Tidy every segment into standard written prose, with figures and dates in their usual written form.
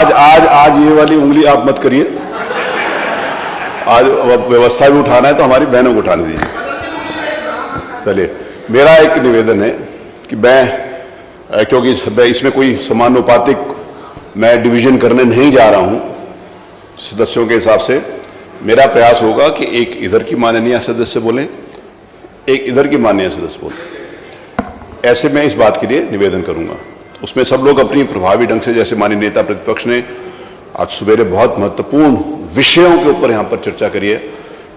आज ये वाली उंगली आप मत करिए। आज व्यवस्था भी उठाना है तो हमारी बहनों को उठाने दीजिए। चलिए, मेरा एक निवेदन है कि क्योंकि इसमें कोई समानुपातिक मैं डिवीजन करने नहीं जा रहा हूं सदस्यों के हिसाब से। मेरा प्रयास होगा कि एक इधर की माननीय सदस्य बोलें, एक इधर की माननीय सदस्य बोलें। ऐसे मैं इस बात के लिए निवेदन करूंगा। उसमें सब लोग अपनी प्रभावी ढंग से, जैसे माननीय नेता प्रतिपक्ष ने आज सवेरे बहुत महत्वपूर्ण विषयों के ऊपर यहाँ पर चर्चा करी है।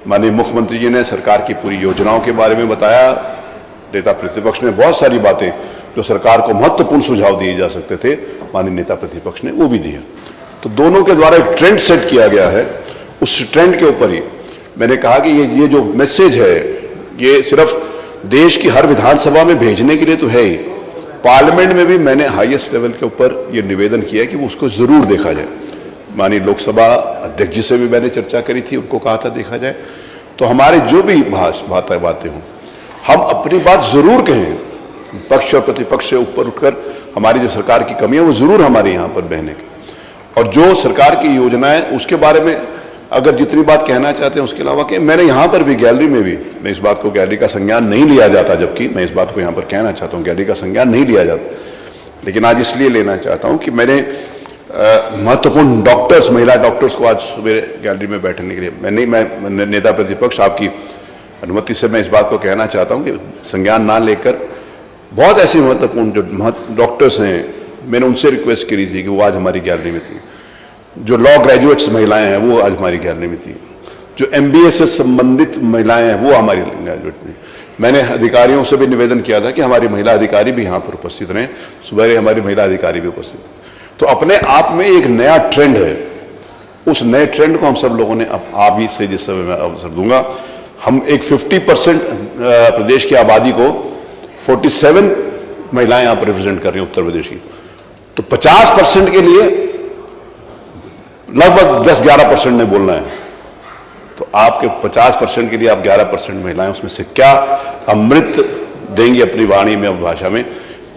माननीय मुख्यमंत्री जी ने सरकार की पूरी योजनाओं के बारे में बताया। नेता प्रतिपक्ष ने बहुत सारी बातें जो सरकार को महत्वपूर्ण सुझाव दिए जा सकते थे, माननीय नेता प्रतिपक्ष ने वो भी दिए। तो दोनों के द्वारा एक ट्रेंड सेट किया गया है। उस ट्रेंड के ऊपर ही मैंने कहा कि ये जो मैसेज है, ये सिर्फ देश की हर विधानसभा में भेजने के लिए तो है ही, पार्लियामेंट में भी मैंने हाईएस्ट लेवल के ऊपर ये निवेदन किया कि वो उसको जरूर देखा जाए। माननीय लोकसभा अध्यक्ष जी से भी मैंने चर्चा करी थी, उनको कहा था देखा जाए। तो हमारे जो भी बातें हों, हम अपनी बात जरूर कहें। पक्ष और प्रतिपक्ष से ऊपर उठकर हमारी जो सरकार की कमी है वो जरूर हमारे यहाँ पर बहने की, और जो सरकार की योजनाएं उसके बारे में अगर जितनी बात कहना चाहते हैं उसके अलावा कि मैंने यहाँ पर भी गैलरी में भी, मैं इस बात को गैलरी का संज्ञान नहीं लिया जाता, जबकि मैं इस बात को यहाँ पर कहना चाहता हूँ गैलरी का संज्ञान नहीं लिया जाता, लेकिन आज इसलिए लेना चाहता हूँ कि मैंने महत्वपूर्ण डॉक्टर्स, महिला डॉक्टर्स को आज सुबह गैलरी में बैठने के लिए मैं नेता प्रतिपक्ष आपकी अनुमति से मैं इस बात को कहना चाहता हूँ कि संज्ञान ना लेकर बहुत ऐसे महत्वपूर्ण जो डॉक्टर्स हैं, मैंने उनसे रिक्वेस्ट करी थी कि वो आज हमारी गैलरी में थी। जो लॉ ग्रेजुएट्स महिलाएं हैं वो आज हमारी गैलरी में थी। जो MBA से संबंधित महिलाएं हैं वो हमारी ग्रेजुएट थी। मैंने अधिकारियों से भी निवेदन किया था कि हमारी महिला अधिकारी भी यहाँ पर उपस्थित रहें। सुबह हमारी महिला अधिकारी भी उपस्थित। तो अपने आप में एक नया ट्रेंड है। उस नए ट्रेंड को हम सब लोगों ने, आप ही से जिस समय मैं अवसर दूंगा, हम एक 50% प्रदेश की आबादी को 47 महिलाएं यहाँ पर रिप्रेजेंट कर रही हैं उत्तर प्रदेश की। तो 50% के लिए लगभग 10-11% ने बोलना है। तो आपके 50% के लिए आप 11% महिलाएं, उसमें से क्या अमृत देंगे अपनी वाणी में, भाषा में,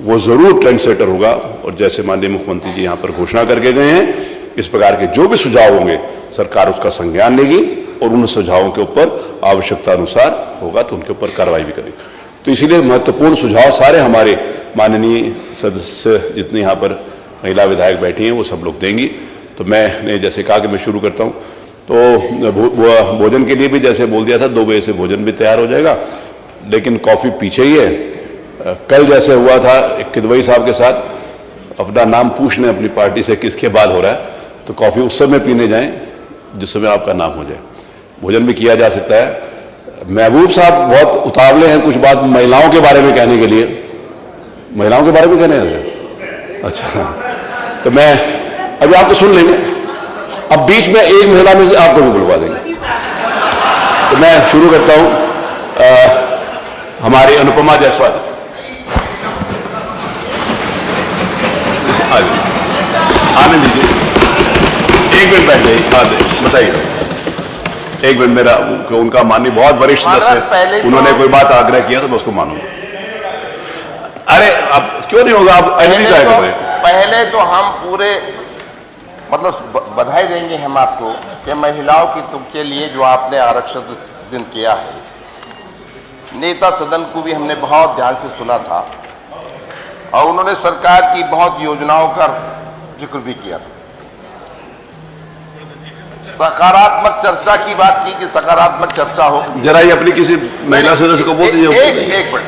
वो जरूर ट्रेंड सेटर होगा। और जैसे माननीय मुख्यमंत्री जी यहाँ पर घोषणा करके गए हैं, इस प्रकार के जो भी सुझाव होंगे सरकार उसका संज्ञान लेगी और उन सुझावों के ऊपर आवश्यकता अनुसार होगा तो उनके ऊपर कार्रवाई भी करेगी। तो इसीलिए महत्वपूर्ण सुझाव सारे हमारे माननीय सदस्य जितने यहाँ पर महिला विधायक बैठी हैं वो सब लोग देंगी। तो मैंने जैसे कहा कि मैं शुरू करता हूँ, तो भोजन के लिए भी जैसे बोल दिया था 2 बजे से भोजन भी तैयार हो जाएगा, लेकिन कॉफ़ी पीछे ही है। कल जैसे हुआ था किदवई साहब के साथ, अपना नाम पूछ लें अपनी पार्टी से किसके बाद हो रहा है, तो कॉफ़ी उस समय पीने जाएं जिस समय आपका नाम हो जाए। भोजन भी किया जा सकता है। महबूब साहब बहुत उतावले हैं कुछ बात महिलाओं के बारे में कहने के लिए। महिलाओं के बारे में कहने हैं? अच्छा, तो मैं अभी आपको सुन लेंगे। अब बीच में एक महिला में से आपको भी बुलवा देंगे। तो मैं शुरू करता हूं हमारी अनुपमा जायसवाल। आने दीजिए, 1 मिनट बैठ जाइए, बताइए। 1 मिनट, मेरा उनका माननीय बहुत वरिष्ठ सदस्य है, उन्होंने कोई बात आग्रह किया तो मैं उसको मानूंगा। अरे अब क्यों नहीं होगा, आप पहले तो हम पूरे मतलब बधाई देंगे हम आपको कि महिलाओं की तुम के लिए जो आपने आरक्षित दिन किया है। नेता सदन को भी हमने बहुत ध्यान से सुना था और उन्होंने सरकार की बहुत योजनाओं का जिक्र भी किया था। सकारात्मक चर्चा की बात की कि सकारात्मक चर्चा हो। जरा ये अपनी किसी महिला सदस्य को बोल दीजिए। एक मिनट,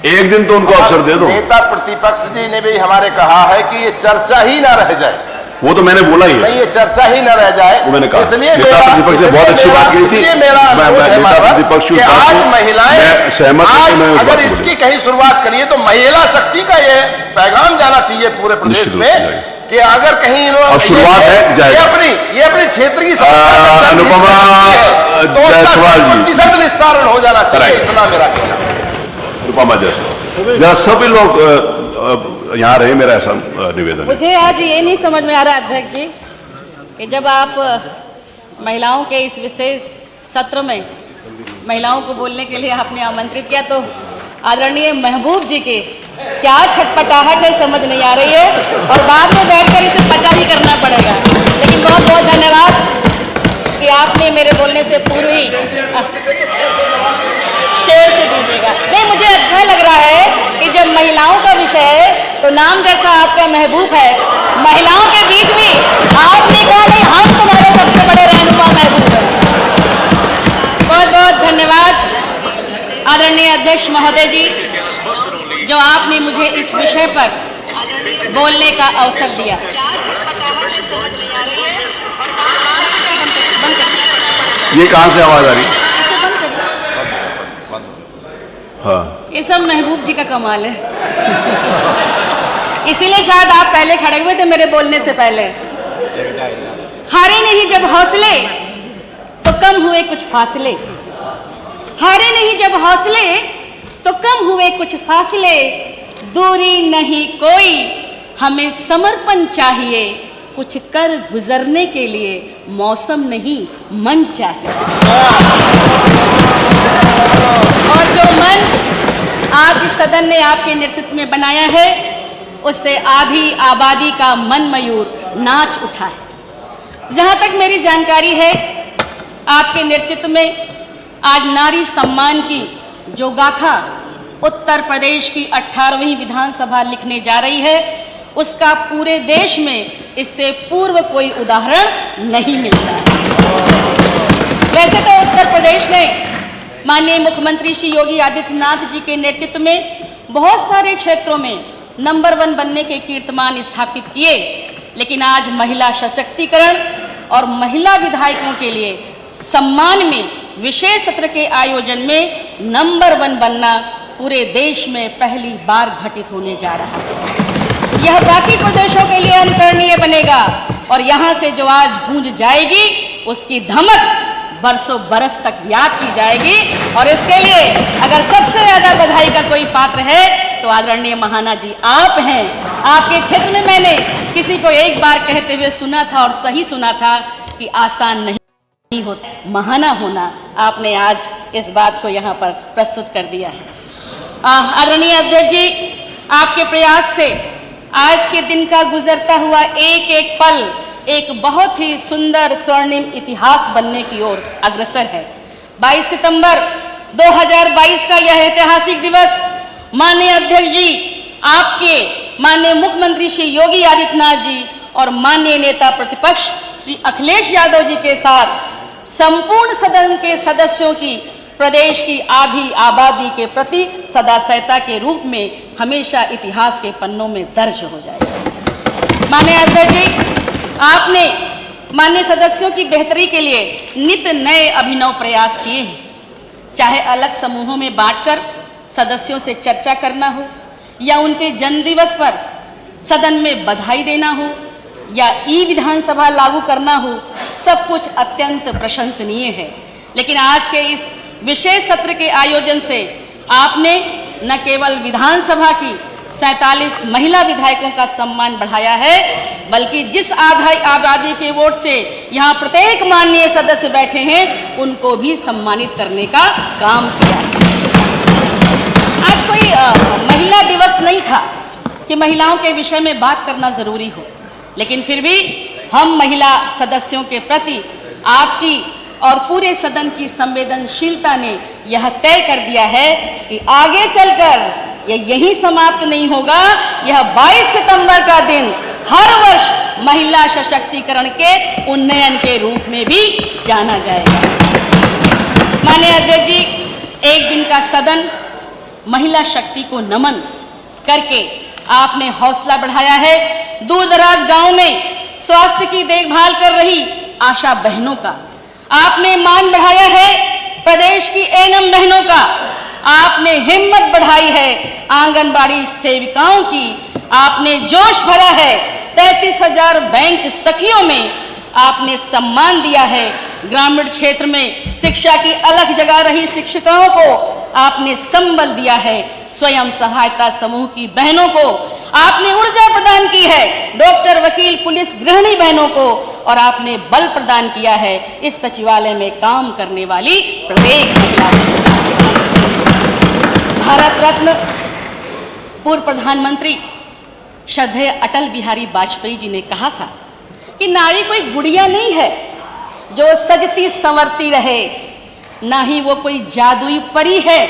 एक दिन तो उनको अवसर दे दो। नेता प्रतिपक्ष जी ने भी हमारे कहा है कि ये चर्चा ही ना रह जाए। वो तो मैंने बोला ही है, नहीं ये चर्चा ही न रह जाए, वो मैंने कहा। इसलिए नेता प्रतिपक्ष ने बहुत अच्छी बात कही थी। नेता प्रतिपक्ष की आज महिलाएं सहमत, अगर इसकी कहीं शुरुआत करिए तो महिला शक्ति का ये पैगाम जाना चाहिए पूरे प्रदेश में कि अगर कहीं शुरुआत है ये अपनी क्षेत्र की अनुपमा जायसवाल जी प्रतिशत निस्तारण हो जाना चाहिए, इतना मेरा कहना। अनुपमा जायसवाल, जरा सभी लोग यहाँ रहे, मेरा ऐसा निवेदन है। मुझे आज ये नहीं समझ में आ रहा अध्यक्ष जी कि जब आप महिलाओं के इस विशेष सत्र में महिलाओं को बोलने के लिए आपने आमंत्रित किया तो आदरणीय महबूब जी के क्या छटपटाहट है समझ नहीं आ रही है, और बाद में बैठकर इसे पचा ही करना पड़ेगा। लेकिन बहुत बहुत धन्यवाद कि आपने मेरे बोलने से पूर्व ही शेर से डूबेगा। नहीं, मुझे अच्छा लग रहा है कि जब महिलाओं का विषय है तो नाम जैसा आपका महबूब है, महिलाओं के बीच भी आपने कहा नहीं हम तुम्हारे सबसे बड़े रहनुमा महबूब हैं। बहुत बहुत धन्यवाद आदरणीय अध्यक्ष महोदय जी, जो आपने मुझे इस विषय पर बोलने का अवसर दिया। ये कहाँ से आवाज आ रही? इसे बंद करिए। हाँ, ये सब महबूब जी का कमाल है। इसीलिए शायद आप पहले खड़े हुए थे मेरे बोलने से पहले। हारे नहीं जब हौसले तो कम हुए कुछ फासले, हारे नहीं जब हौसले तो कम हुए कुछ फासले, दूरी नहीं कोई हमें समर्पण चाहिए, कुछ कर गुजरने के लिए मौसम नहीं मन चाहिए। और जो मन आज इस सदन ने आपके नेतृत्व में बनाया है, उससे आधी आबादी का मन मयूर नाच उठा है। जहां तक मेरी जानकारी है, आपके नेतृत्व में आज नारी सम्मान की जो गाथा उत्तर प्रदेश की 18वीं विधानसभा लिखने जा रही है, उसका पूरे देश में इससे पूर्व कोई उदाहरण नहीं मिलता। वैसे तो उत्तर प्रदेश ने माननीय मुख्यमंत्री श्री योगी आदित्यनाथ जी के नेतृत्व में बहुत सारे क्षेत्रों में नंबर 1 बनने के कीर्तिमान स्थापित किए, लेकिन आज महिला सशक्तिकरण और महिला विधायकों के लिए सम्मान में विशेष सत्र के आयोजन में नंबर 1 बनना पूरे देश में पहली बार घटित होने जा रहा है। यह बाकी प्रदेशों के लिए अनुकरणीय बनेगा, और यहाँ से जो आज गूंज जाएगी उसकी धमक बरसों बरस तक याद की जाएगी। और इसके लिए अगर सबसे ज्यादा बधाई का कोई पात्र है तो आदरणीय महाना जी आप हैं। आपके क्षेत्र में मैंने किसी को एक बार कहते हुए सुना था, और सही सुना था, कि आसान नहीं होता महाना होना। आपने आज इस बात को यहाँ पर प्रस्तुत कर दिया है। आदरणीय अध्यक्ष जी, आपके प्रयास से आज के दिन का गुजरता हुआ एक एक पल एक बहुत ही सुंदर स्वर्णिम इतिहास बनने की ओर अग्रसर है। 22 सितंबर 2022 का यह ऐतिहासिक दिवस माननीय अध्यक्ष जी, आपके माननीय मुख्यमंत्री श्री योगी आदित्यनाथ जी और माननीय नेता प्रतिपक्ष श्री अखिलेश यादव जी के साथ संपूर्ण सदन के सदस्यों की प्रदेश की आधी आबादी के प्रति सदास्यता के रूप में हमेशा इतिहास के पन्नों में दर्ज हो जाएगा। माननीय अध्यक्ष जी, आपने माननीय सदस्यों की बेहतरी के लिए नित नए अभिनव प्रयास किए हैं, चाहे अलग समूहों में बांटकर सदस्यों से चर्चा करना हो, या उनके जन्मदिवस पर सदन में बधाई देना हो, या ई विधानसभा लागू करना हो, सब कुछ अत्यंत प्रशंसनीय है। लेकिन आज के इस विशेष सत्र के आयोजन से आपने न केवल विधानसभा की 47 महिला विधायकों का सम्मान बढ़ाया है, बल्कि जिस आबादी के वोट से यहाँ प्रत्येक माननीय सदस्य बैठे हैं उनको भी सम्मानित करने का काम किया। आज कोई महिला दिवस नहीं था कि महिलाओं के विषय में बात करना जरूरी हो, लेकिन फिर भी हम महिला सदस्यों के प्रति आपकी और पूरे सदन की संवेदनशीलता ने यह तय कर दिया है कि आगे चलकर यह यही समाप्त नहीं होगा। यह 22 सितंबर का दिन हर वर्ष महिला सशक्तिकरण के उन्नयन के रूप में भी जाना जाएगा। माननीय अध्यक्ष जी, एक दिन का सदन महिला शक्ति को नमन करके आपने हौसला बढ़ाया है। दूर दराज गांव में स्वास्थ्य की देखभाल कर रही आशा बहनों का आपने मान बढ़ाया है। प्रदेश की एनएम बहनों का आपने हिम्मत बढ़ाई है। आंगनबाड़ी सेविकाओं की आपने जोश भरा है। 33,000 बैंक सखियों में आपने सम्मान दिया है। ग्रामीण क्षेत्र में शिक्षा की अलग जगह रही शिक्षिकाओं को आपने संबल दिया है। स्वयं सहायता समूह की बहनों को आपने ऊर्जा प्रदान की है। डॉक्टर, वकील, पुलिस, गृहिणी बहनों को और आपने बल प्रदान किया है इस सचिवालय में काम करने वाली प्रत्येक महिला। भारत रत्न पूर्व प्रधानमंत्री श्रद्धेय अटल बिहारी वाजपेयी जी ने कहा था कि नारी कोई गुड़िया नहीं है जो सजती संवरती रहे, ना ही वो कोई जादुई परी है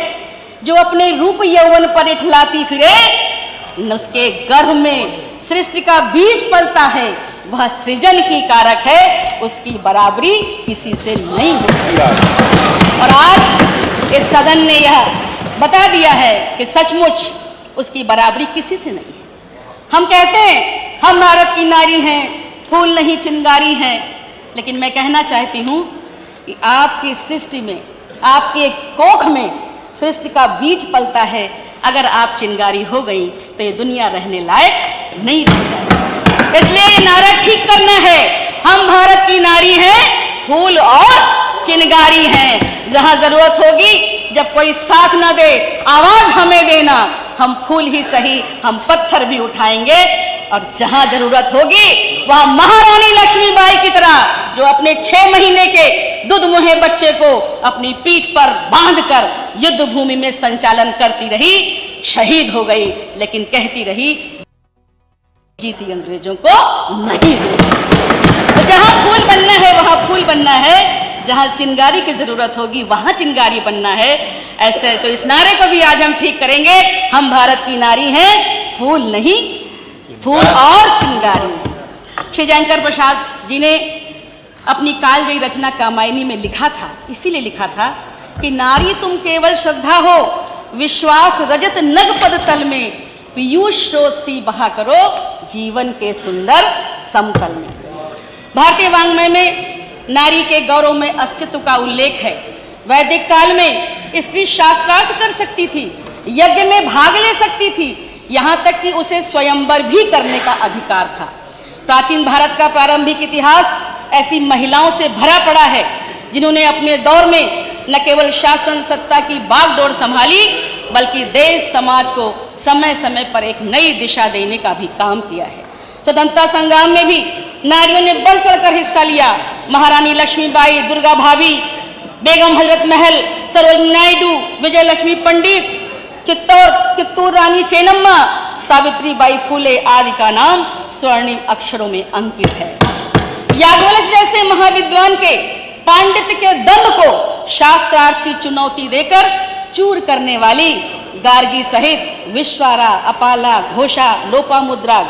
जो अपने रूप यौवन पर इठलाती फिरे, न उसके गर्भ में सृष्टि का बीज पलता है, वह सृजन की कारक है, उसकी बराबरी किसी से नहीं होती। और आज इस सदन ने यह बता दिया है कि सचमुच उसकी बराबरी किसी से नहीं है। हम कहते हैं हम भारत की नारी हैं, फूल नहीं चिंगारी हैं, लेकिन मैं कहना चाहती हूँ कि आपकी सृष्टि में, आपके कोख में सृष्टि का बीज पलता है। अगर आप चिंगारी हो गई तो ये दुनिया रहने लायक नहीं रह जाएगी। इसलिए ये नारा ठीक करना है, हम भारत की नारी हैं, फूल और चिंगारी हैं। जहां जरूरत होगी, जब कोई साथ ना दे, आवाज हमें देना, हम फूल ही सही, हम पत्थर भी उठाएंगे। और जहां जरूरत होगी वहां महारानी लक्ष्मीबाई की तरह, जो अपने 6 महीने के दूध मुहे बच्चे को अपनी पीठ पर बांधकर युद्ध भूमि में संचालन करती रही, शहीद हो गई, लेकिन कहती रही जीसी अंग्रेजों को नहीं देंगे। तो जहां फूल बनना है वहां फूल बनना है, जहां चिंगारी की जरूरत होगी वहां चिंगारी बनना है। ऐसे तो इस नारे को भी आज हम ठीक करेंगे, हम भारत की नारी हैं, फूल नहीं, फूल और चिंगारी। श्री जयशंकर प्रसाद जी ने अपनी कालजयी रचना कामायनी में लिखा था, इसीलिए लिखा था कि नारी तुम केवल श्रद्धा हो, विश्वास रजत नग पद तल में, पीयूष स्रोत सी बहा करो जीवन के सुंदर समतल में। भारतीय वाङ्मय में नारी के गौरव में अस्तित्व का उल्लेख है। वैदिक काल में स्त्री शास्त्रार्थ कर सकती थी, यज्ञ में भाग ले सकती थी, यहाँ तक कि उसे स्वयंवर भी करने का अधिकार था। प्राचीन भारत का प्रारंभिक इतिहास ऐसी महिलाओं से भरा पड़ा है जिन्होंने अपने दौर में न केवल शासन सत्ता की बागडोर संभाली, बल्कि देश समाज को समय समय पर एक नई दिशा देने का भी काम किया है। स्वतंत्रता संग्राम में भी नारियों ने बढ़ चढ़कर हिस्सा लिया। महारानी लक्ष्मीबाई, दुर्गा भाभी, बेगम हजरत महल, सरोजिनी नायडू, विजय लक्ष्मी पंडित, चित्तूर रानी चेन्नम्मा, सावित्रीबाई फुले आदि का नाम स्वर्णिम अक्षरों में अंकित है। याज्ञवल्क्य जैसे महाविद्वान के पांडित्य के दंभ को शास्त्रार्थ की चुनौती देकर चूर करने वाली गार्गी सहित विश्वारा, अपाला, घोषा, लोपामुद्रा,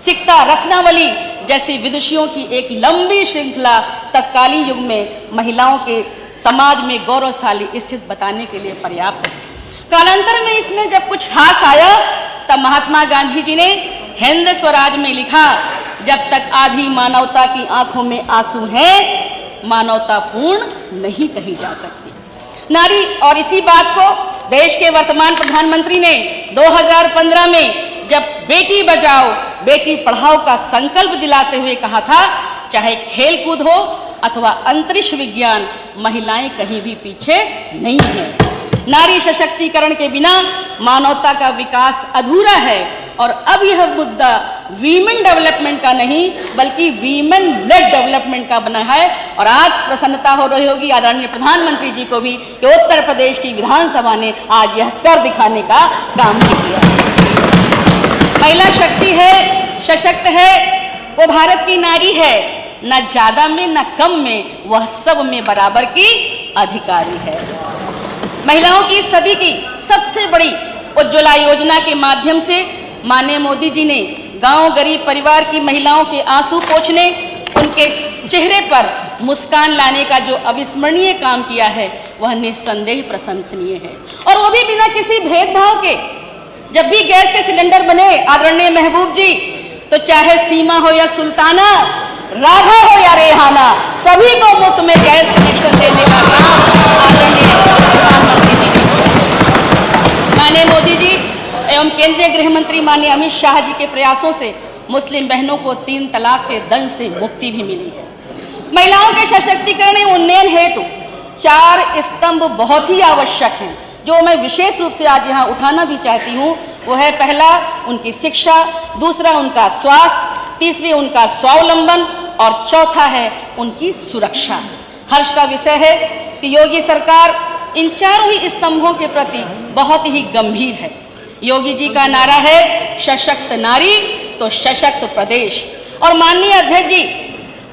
सिक्ता, रत्नावली जैसी विदुषियों की एक लंबी श्रृंखला तत्कालीन युग में महिलाओं के समाज में गौरवशाली स्थिति बताने के लिए पर्याप्त है। कालांतर में इसमें जब कुछ ह्रास आया, तब महात्मा गांधी जी ने हिंद स्वराज में लिखा, जब तक आधी मानवता की आंखों में आंसू हैं, मानवता पूर्ण नहीं कही जा सकती नारी। और इसी बात को देश के वर्तमान प्रधानमंत्री ने 2015 में जब बेटी बचाओ बेटी पढ़ाओ का संकल्प दिलाते हुए कहा था, चाहे खेल कूद हो अथवा अंतरिक्ष विज्ञान, महिलाएं कहीं भी पीछे नहीं है। नारी सशक्तिकरण के बिना मानवता का विकास अधूरा है। और अब यह मुद्दा वीमेन डेवलपमेंट का नहीं बल्कि वीमेन लेड डेवलपमेंट का बना है। और आज प्रसन्नता हो रही होगी आदरणीय प्रधानमंत्री जी को भी कि उत्तर प्रदेश की विधानसभा ने आज यह कर दिखाने का काम किया। महिला शक्ति है, सशक्त है, वो भारत की नारी है, न ज्यादा में न कम में, वह सब में बराबर की अधिकारी है। महिलाओं की सदी की सबसे बड़ी उज्ज्वला योजना के माध्यम से माननीय मोदी जी ने गांव गरीब परिवार की महिलाओं के आंसू पोंछने, उनके चेहरे पर मुस्कान लाने का जो अविस्मरणीय काम किया है, वह निस्संदेह प्रशंसनीय है। और वो भी बिना किसी भेदभाव के। जब भी गैस के सिलेंडर बने आदरणीय महबूब जी, तो चाहे सीमा हो या सुल्ताना, राधा हो या रेहाना, सभी को मुफ्त में गैस कनेक्शन देने का काम आदरणीय प्रधानमंत्री जी ने। माननीय मोदी जी एवं केंद्रीय गृह मंत्री माननीय अमित शाह जी के प्रयासों से मुस्लिम बहनों को 3 तलाक के दंड से मुक्ति भी मिली है। महिलाओं के सशक्तिकरण एवं उन्नयन हेतु 4 स्तंभ बहुत ही आवश्यक हैं, जो मैं विशेष रूप से आज यहाँ उठाना भी चाहती हूँ। वो है, पहला उनकी शिक्षा, दूसरा उनका स्वास्थ्य, तीसरी उनका स्वावलंबन और चौथा है उनकी सुरक्षा। हर्ष का विषय है कि योगी सरकार इन चारों ही स्तंभों के प्रति बहुत ही गंभीर है। योगी जी का नारा है सशक्त नारी तो सशक्त प्रदेश। और माननीय अध्यक्ष जी,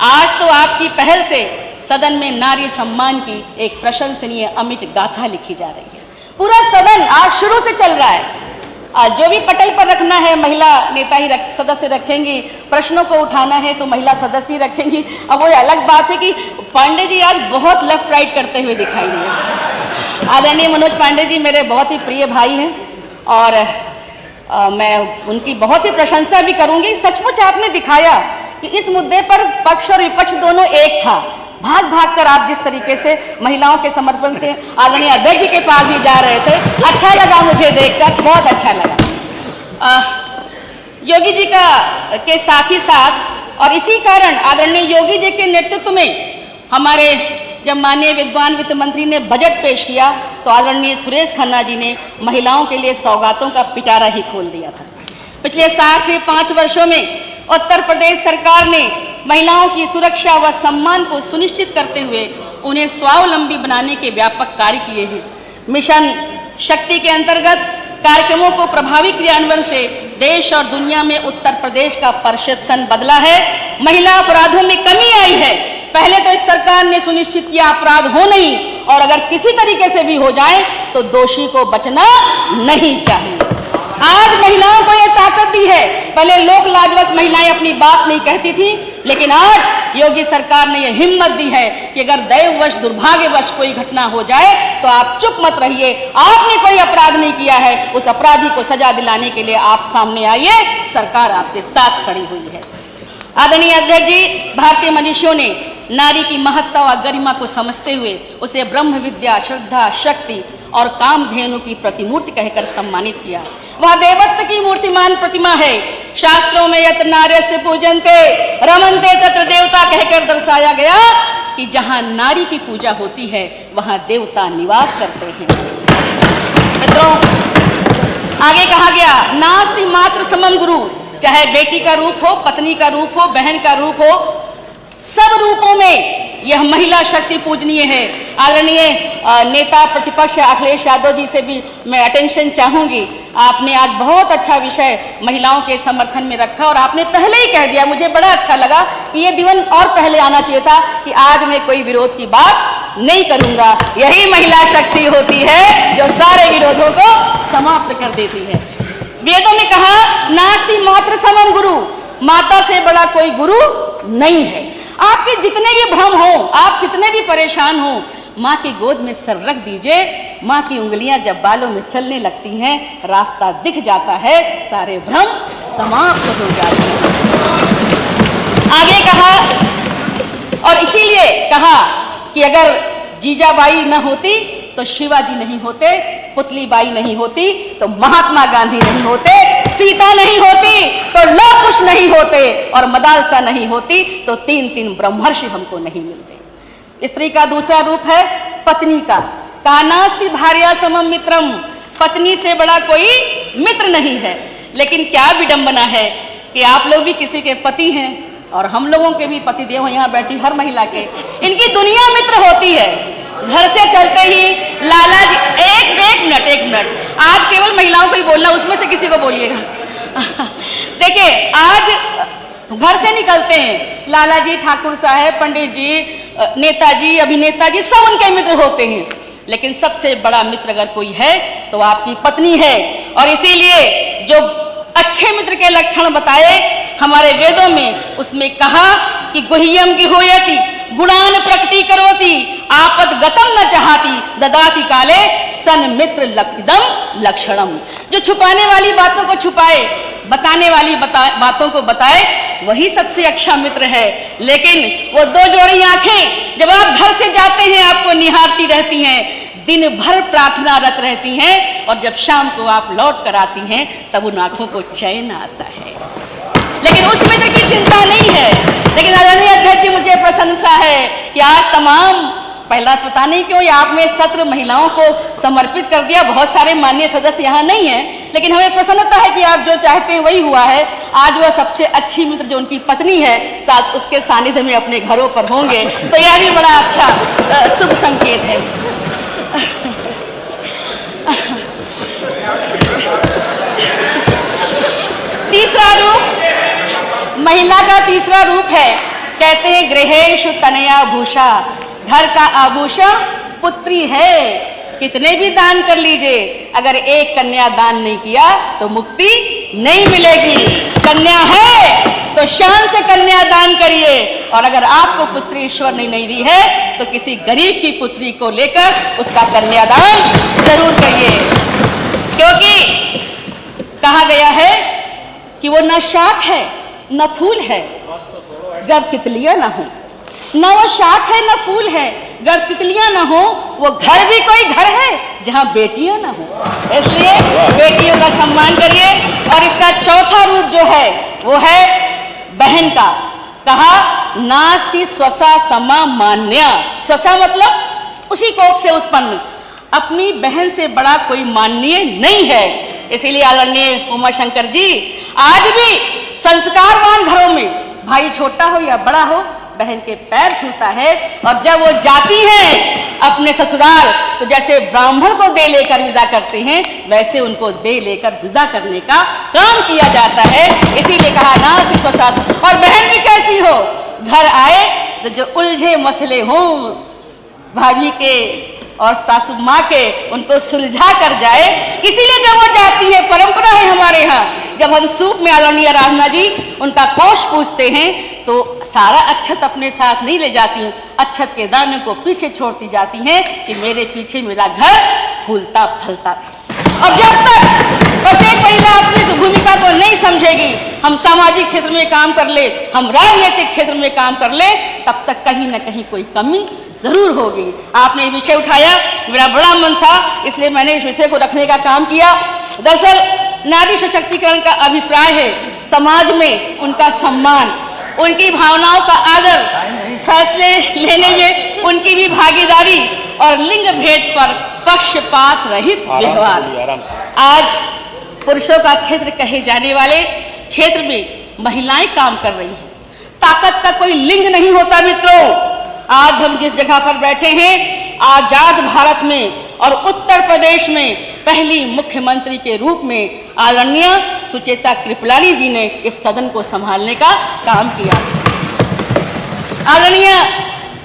आज तो आपकी पहल से सदन में नारी सम्मान की एक प्रशंसनीय अमिट गाथा लिखी जा रही है। पूरा सदन आज शुरू से चल रहा है। आज जो भी पटल पर रखना है महिला नेता ही सदस्य रखेंगी, प्रश्नों को उठाना है तो महिला सदस्य ही रखेंगी। अब वो अलग बात है कि पांडे जी आज बहुत लेफ्ट राइट करते हुए दिखाई दिए। आदरणीय मनोज पांडे जी मेरे बहुत ही प्रिय भाई हैं और मैं उनकी बहुत ही प्रशंसा भी करूंगी। सचमुच आपने दिखाया कि इस मुद्दे पर पक्ष और विपक्ष दोनों एक था। भाग भाग कर आप जिस तरीके से महिलाओं के समर्पण के आदरणीय अध्यक्ष जी के पास भी जा रहे थे, अच्छा लगा मुझे देखकर, बहुत अच्छा लगा। योगी जी के साथ ही साथ और इसी कारण आदरणीय योगी जी के नेतृत्व में हमारे जब माननीय विद्वान वित्त मंत्री ने बजट पेश किया तो आदरणीय सुरेश खन्ना जी ने महिलाओं के लिए सौगातों का पिटारा ही खोल दिया था। पिछले 5 वर्षों में उत्तर प्रदेश सरकार ने महिलाओं की सुरक्षा व सम्मान को सुनिश्चित करते हुए उन्हें स्वावलंबी बनाने के व्यापक कार्य किए हैं। मिशन शक्ति के अंतर्गत कार्यक्रमों को प्रभावी क्रियान्वयन से देश और दुनिया में उत्तर प्रदेश का परसेप्शन बदला है। महिला अपराधों में कमी आई है। पहले तो इस सरकार ने सुनिश्चित किया अपराध हो नहीं, और अगर किसी तरीके से भी हो जाए तो दोषी को बचना नहीं चाहिए। आज महिलाओं को यह ताकत दी है। पहले लोक लाजवश महिलाएं अपनी बात नहीं कहती थी, लेकिन आज योगी सरकार ने यह हिम्मत दी है कि अगर दैववश दुर्भाग्यवश कोई घटना हो जाए तो आप चुप मत रहिए। आपने कोई अपराध नहीं किया है, उस अपराधी को सजा दिलाने के लिए आप सामने आइए, सरकार आपके साथ खड़ी हुई है। आदरणीय अध्यक्ष जी, भारतीय मनीषियों ने नारी की महत्ता और गरिमा को समझते हुए उसे ब्रह्म विद्या, श्रद्धा, शक्ति और कामधेनु की प्रतिमूर्ति कहकर सम्मानित किया। वह देवत्व की मूर्तिमान प्रतिमा है। शास्त्रों में यत्र नार्यस्य पूजन्ते रमन्ते तत्र देवता कहकर दर्शाया गया कि जहां नारी की पूजा होती है वहां देवता निवास करते हैं। मित्रों, आगे कहा गया नास्ति मात्र समम गुरु, चाहे बेटी का रूप हो, पत्नी का रूप हो, बहन का रूप हो, सब रूपों में यह महिला शक्ति पूजनीय है। आदरणीय नेता प्रतिपक्ष अखिलेश यादव जी से भी मैं अटेंशन चाहूंगी। आपने आज बहुत अच्छा विषय महिलाओं के समर्थन में रखा और आपने पहले ही कह दिया, मुझे बड़ा अच्छा लगा कि ये दिन और पहले आना चाहिए था कि आज मैं कोई विरोध की बात नहीं करूंगा। यही महिला शक्ति होती है जो सारे विरोधों को समाप्त कर देती है। वेदों में कहा नास्ति मात्र समम गुरु, माता से बड़ा कोई गुरु नहीं है। आपके जितने भी भ्रम हो, आप कितने भी परेशान हो, माँ की गोद में सर रख दीजिए। माँ की उंगलियां जब बालों में चलने लगती हैं, रास्ता दिख जाता है, सारे भ्रम समाप्त हो जाते हैं। आगे कहा और इसीलिए कहा कि अगर जीजाबाई न होती तो शिवाजी नहीं होते, पुतलीबाई नहीं होती तो महात्मा गांधी नहीं होते, सीता नहीं होती तो लौह कुश नहीं होते, और मदालसा नहीं होती तो 3 ब्रह्मर्षि हमको नहीं मिलते। स्त्री का दूसरा रूप है पत्नी का। कानास्ति भार्या समम मित्रम, पत्नी से बड़ा कोई मित्र नहीं है। लेकिन क्या विडंबना है कि आप लोग भी किसी के पति हैं और हम लोगों के भी पति देव, यहाँ बैठी हर महिला के, इनकी दुनिया मित्र होती है। घर से चलते ही लाला जी, एक मिनट, आज केवल महिलाओं को ही बोलना, उसमें से किसी को बोलिएगा। देखिए, आज घर से निकलते हैं, लाला जी, ठाकुर साहब, पंडित जी, नेताजी, अभिनेता जी, सब उनके मित्र होते हैं। लेकिन सबसे बड़ा मित्र अगर कोई है तो आपकी पत्नी है। और इसीलिए जो अच्छे मित्र के लक्षण बताए हमारे वेदों में, उसमें कहा कि गुह्यम गिहोयति गुणान प्रकटी करोति आपद गतम न चाहती ददाति काले सन मित्र लक्षिदम लक्षणम। जो छुपाने वाली बातों को छुपाए, बताने वाली बातों को बताए, वही सबसे अच्छा मित्र है। लेकिन वो 2 जोड़ी आंखें जब आप घर से जाते हैं आपको निहारती रहती हैं, दिन भर प्रार्थनारत रहती हैं, और जब शाम को आप लौट कर आती हैं तब उन आंखों को चैन आता है। लेकिन उस मित्र की चिंता नहीं है। लेकिन आदरणीय अध्यक्ष जी, मुझे प्रशंसा है कि आज तमाम, पहला पता नहीं क्यों आपने सत्र महिलाओं को समर्पित कर दिया। बहुत सारे माननीय सदस्य यहाँ नहीं हैं, लेकिन हमें प्रसन्नता है कि आप जो चाहते हैं वही हुआ है। आज वह सबसे अच्छी मित्र जो उनकी पत्नी है, साथ उसके सानिध्य में अपने घरों पर होंगे, तो यह भी बड़ा अच्छा शुभ संकेत है। तीसरा रूप, महिला का तीसरा रूप है, कहते हैं गृहेषु तनया भूषा, घर का आभूषण पुत्री है। कितने भी दान कर लीजिए, अगर एक कन्या दान नहीं किया तो मुक्ति नहीं मिलेगी। कन्या है तो शान से कन्या दान करिए, और अगर आपको पुत्री ईश्वर ने नहीं दी है तो किसी गरीब की पुत्री को लेकर उसका कन्यादान जरूर करिए, क्योंकि कहा गया है कि वो न शाख है न फूल है, गर तितलियां ना हो। न वो शाख है न फूल है, गर तितलियां ना हो। वो घर भी कोई घर है जहां बेटियां ना हो, इसलिए बेटियों का सम्मान करिए। और इसका चौथा रूप जो है वो है बहन का। कहा नास्ति स्वसा समा मान्या, स्वसा मतलब उसी कोख से उत्पन्न, अपनी बहन से बड़ा कोई माननीय नहीं है। इसीलिए आदरणीय उमाशंकर जी, आज भी संस्कारवान घरों में भाई छोटा हो या बड़ा हो बहन के पैर छूता है, और जब वो जाती हैं अपने ससुराल तो जैसे ब्राह्मण को दे लेकर विदा करते हैं वैसे उनको दे लेकर विदा करने का काम किया जाता है। इसीलिए कहा ना स्वसास। और बहन भी कैसी हो, घर आए तो जो उलझे मसले हों भाभी के और सासू माँ के, उनको सुलझा कर जाए। इसीलिए जब वो जाती है, परंपरा है हमारे यहाँ, जब हम सूप में आदरणीय राधना जी उनका कोष पूछते हैं तो सारा अच्छत अपने साथ नहीं ले जाती हैं, अच्छत के दाने को पीछे छोड़ती जाती हैं कि मेरे पीछे मेरा घर फूलता फलता रहे। और जब तक प्रत्येक महिला अपनी भूमिका को नहीं समझेगी, हम सामाजिक क्षेत्र में काम कर ले, हम राजनीतिक क्षेत्र में काम कर ले, तब तक कहीं न कहीं कोई कमी जरूर होगी। आपने ये विषय उठाया, मेरा बड़ा मन था, इसलिए मैंने इस विषय को रखने का काम किया। दरअसल नारी सशक्तिकरण का अभिप्राय है समाज में उनका सम्मान, उनकी भावनाओं का आदर, फैसले लेने में उनकी भी भागीदारी और लिंग भेद पर पक्षपात रहित व्यवहार। आज पुरुषों का क्षेत्र कहे जाने वाले क्षेत्र में महिलाएं काम कर रही हैं। ताकत का कोई लिंग नहीं होता मित्रों। आज हम जिस जगह पर बैठे हैं, आजाद भारत में और उत्तर प्रदेश में पहली मुख्यमंत्री के रूप में आदरणीय सुचेता कृपलानी जी ने इस सदन को संभालने का काम किया। आदरणीय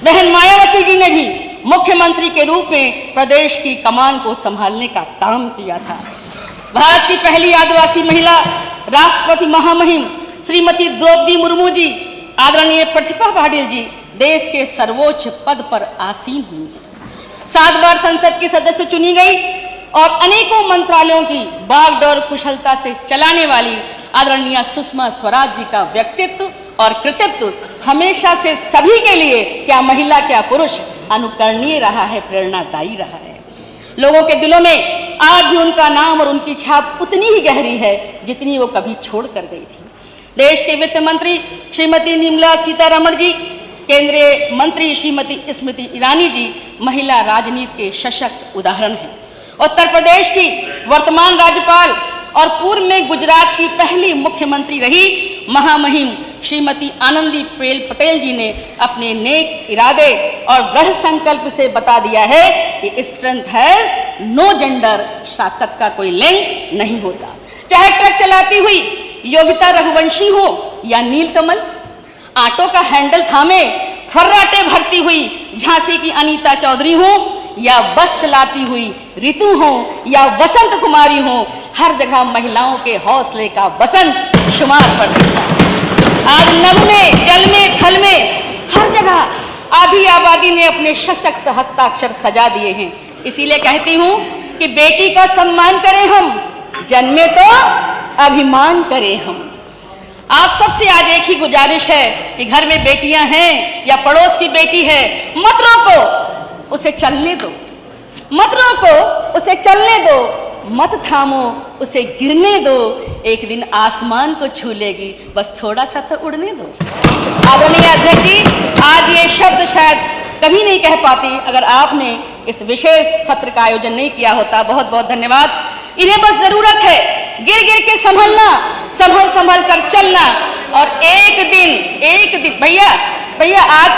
बहन मायावती जी ने भी मुख्यमंत्री के रूप में प्रदेश की कमान को संभालने का काम किया था। भारत की पहली आदिवासी महिला राष्ट्रपति महामहिम श्रीमती द्रौपदी मुर्मू जी, आदरणीय प्रतिभा पाटिल जी देश के सर्वोच्च पद पर आसीन हुई, 7 बार संसद की सदस्य चुनी गई और अनेकों मंत्रालयों की बागडोर कुशलता से चलाने वाली आदरणीय सुषमा स्वराज जी का व्यक्तित्व और कृतित्व हमेशा से सभी के लिए, क्या महिला क्या पुरुष, अनुकरणीय रहा है, प्रेरणादायी रहा है। लोगों के दिलों में आज भी उनका नाम और उनकी छाप उतनी ही गहरी है जितनी वो कभी छोड़ कर गई थी। देश के वित्त मंत्री श्रीमती निर्मला सीतारमण जी, केंद्रीय मंत्री श्रीमती स्मृति ईरानी जी महिला राजनीति के सशक्त उदाहरण हैं। उत्तर प्रदेश की वर्तमान राज्यपाल और पूर्व में गुजरात की पहली मुख्यमंत्री रही महामहिम श्रीमती आनंदीबेन पटेल जी ने अपने नेक इरादे और दृढ़ संकल्प से बता दिया है कि स्ट्रेंथ हैज नो जेंडर, ताकत का कोई लिंग नहीं होता। चाहे ट्रक चलाती हुई योगिता रघुवंशी हो या नीलकमल, ऑटो का हैंडल थामे फर्राटे भरती हुई झांसी की अनीता चौधरी हो या बस चलाती हुई ऋतु हो या वसंत कुमारी हो, हर जगह महिलाओं के हौसले का बसंत शुमार पर दिखता है। आज नभ में, जल में, थल में, हर जगह आधी आबादी ने अपने सशक्त हस्ताक्षर सजा दिए हैं। इसीलिए कहती हूँ कि बेटी का सम्मान करें हम, जन्मे तो अभिमान करें हम। आप सबसे आज एक ही गुजारिश है कि घर में बेटियां हैं या पड़ोस की बेटी है, मत रोको, उसे चलने दो, मत रोको, उसे चलने दो, मत थामो, उसे गिरने दो, एक दिन आसमान को छू लेगी, बस थोड़ा सा तो उड़ने दो। आदरणीय अध्यक्ष जी, आज ये शब्द शायद कभी नहीं कह पाती अगर आपने इस विशेष सत्र का आयोजन नहीं किया होता। बहुत बहुत धन्यवाद। इन्हें बस जरूरत है गिर गिर के संभलना, संभल संभल कर चलना, और एक दिन भैया आज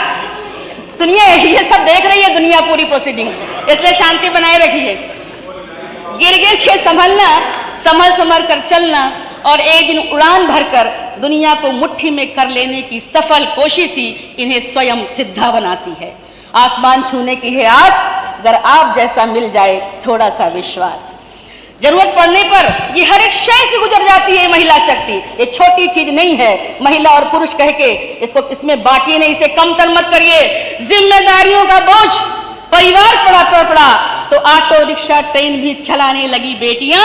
सुनिए, ये सब देख रही है दुनिया पूरी प्रोसीडिंग, इसलिए शांति बनाए रखिए। गिर गिर के संभलना, संभल संभल कर चलना, और एक दिन उड़ान भरकर दुनिया को मुट्ठी में कर लेने की सफल कोशिश ही इन्हें स्वयं सिद्धा बनाती है। आसमान छूने की है आस, अगर आप जैसा मिल जाए थोड़ा सा विश्वास। जरूरत पड़ने पर ये हर एक शय से गुजर जाती है महिला शक्ति। ये छोटी चीज नहीं है, महिला और पुरुष कह के इसको इसमें बांटिए नहीं, इसे कमतर मत करिए। जिम्मेदारियों का बोझ परिवार पड़ा तो ऑटो रिक्शा ट्रेन भी चलाने लगी बेटियां।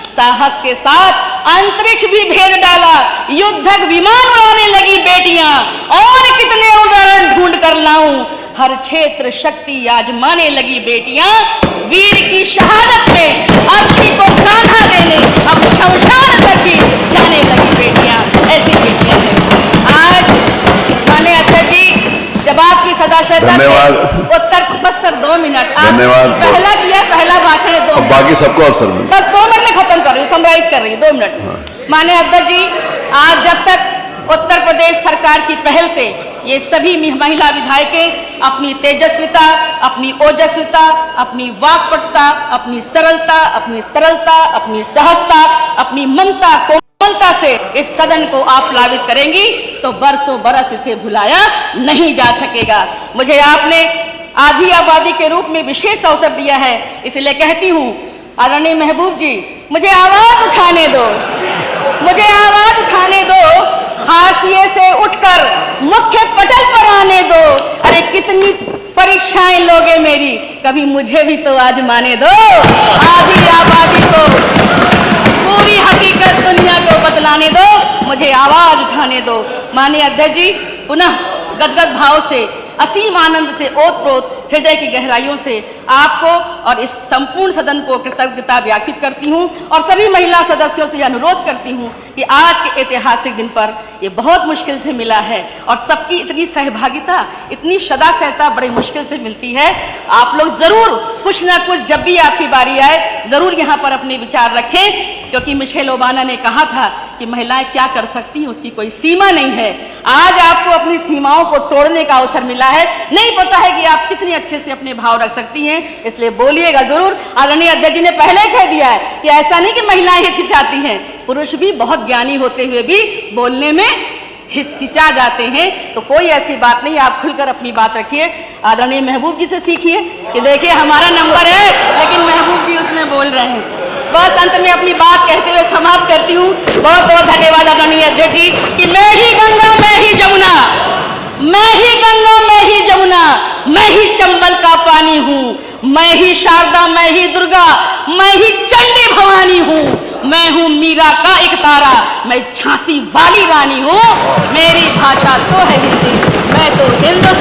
साहस के साथ अंतरिक्ष भी भेद डाला, युद्धक विमान उड़ाने लगी बेटियां। और कितने उदाहरण ढूंढ कर लाऊं, हर क्षेत्र शक्ति आजमाने लगी बेटियां। वीर की शहादत में अर्थी को कान्हा देने अब शमशान तक भी जाने लगी बेटियां। ऐसी बेटियां हैं आज। माने अध्यक्ष जी, जब आपकी सदाशयता उत्तर बस सर 2 मिनट धन्यवाद। पहला किया, पहला भाषण है 2 मिनट, बाकी सबको अवसर मिले। बस 2 मिनट में खत्म कर रही हूँ, समराइज कर रही हूँ 2 मिनट। माने अध्यक्ष जी, आज जब तक उत्तर प्रदेश सरकार की पहल से ये सभी महिला विधायकें अपनी तेजस्विता, अपनी ओजस्विता, अपनी वाक्पटुता, अपनी सरलता, अपनी तरलता, अपनी सहजता, अपनी ममता कोमलता से इस सदन को आप प्लावित करेंगी तो बरसों बरस इसे भुलाया नहीं जा सकेगा। मुझे आपने आधी आबादी के रूप में विशेष अवसर दिया है, इसलिए कहती हूँ आदरणीय महबूब जी, मुझे आवाज उठाने दो, मुझे आवाज उठाने दो, हाशिए से उठकर मुख्य पटल पर आने दो। अरे कितनी परीक्षाएं लोगे मेरी, कभी मुझे भी तो आजमाने दो। आधी आबादी को पूरी हकीकत दुनिया को बतलाने दो, मुझे आवाज उठाने दो। माननीय अध्यक्ष जी, पुनः गदगद भाव से, असीम आनंद से, ओतप्रोत हृदय की गहराइयों से आपको और इस संपूर्ण सदन को कृतज्ञता ज्ञापित करती हूं और सभी महिला सदस्यों से अनुरोध करती हूं कि आज के ऐतिहासिक दिन पर ये बहुत मुश्किल से मिला है और सबकी इतनी सहभागिता, इतनी सदा सहता बड़ी मुश्किल से मिलती है। आप लोग जरूर कुछ ना कुछ, जब भी आपकी बारी आए, जरूर यहाँ पर अपने विचार रखें, क्योंकि मिशेल ओबामा ने कहा था कि महिलाएं क्या कर सकती हैं उसकी कोई सीमा नहीं है। आज आपको अपनी सीमाओं को तोड़ने का अवसर मिला है, नहीं पता है कि आप कितनी अच्छे से अपने भाव रख सकती हैं, इसलिए बोलिएगा जरूर। आदरणीय अध्यक्ष जी ने पहले कह दिया है कि ऐसा नहीं कि महिलाएं हिचकिचाती हैं, पुरुष भी बहुत ज्ञानी होते हुए भी बोलने में हिचकिचा जाते हैं, तो कोई ऐसी बात नहीं, आप खुलकर अपनी बात रखिए। आदरणीय महबूब जी से सीखिए कि देखिए हमारा नंबर है लेकिन महबूब जी उसमें बोल रहे हैं। बस अंत में अपनी बात कहते हुए समाप्त करती हूँ। बहुत बहुत धन्यवाद आदरणीय अध्यक्ष जी कि मैं ही गंगा, मैं ही जमुना, मैं ही गंगा, मैं ही जमुना, मैं ही चंबल का पानी हूँ, मैं ही शारदा, मैं ही दुर्गा, मैं ही चंडी भवानी हूँ, मैं हूँ मीरा का एक तारा, मैं झांसी वाली रानी हूँ। मेरी भाषा तो है हिंदी, मैं तो हिंदुस्तान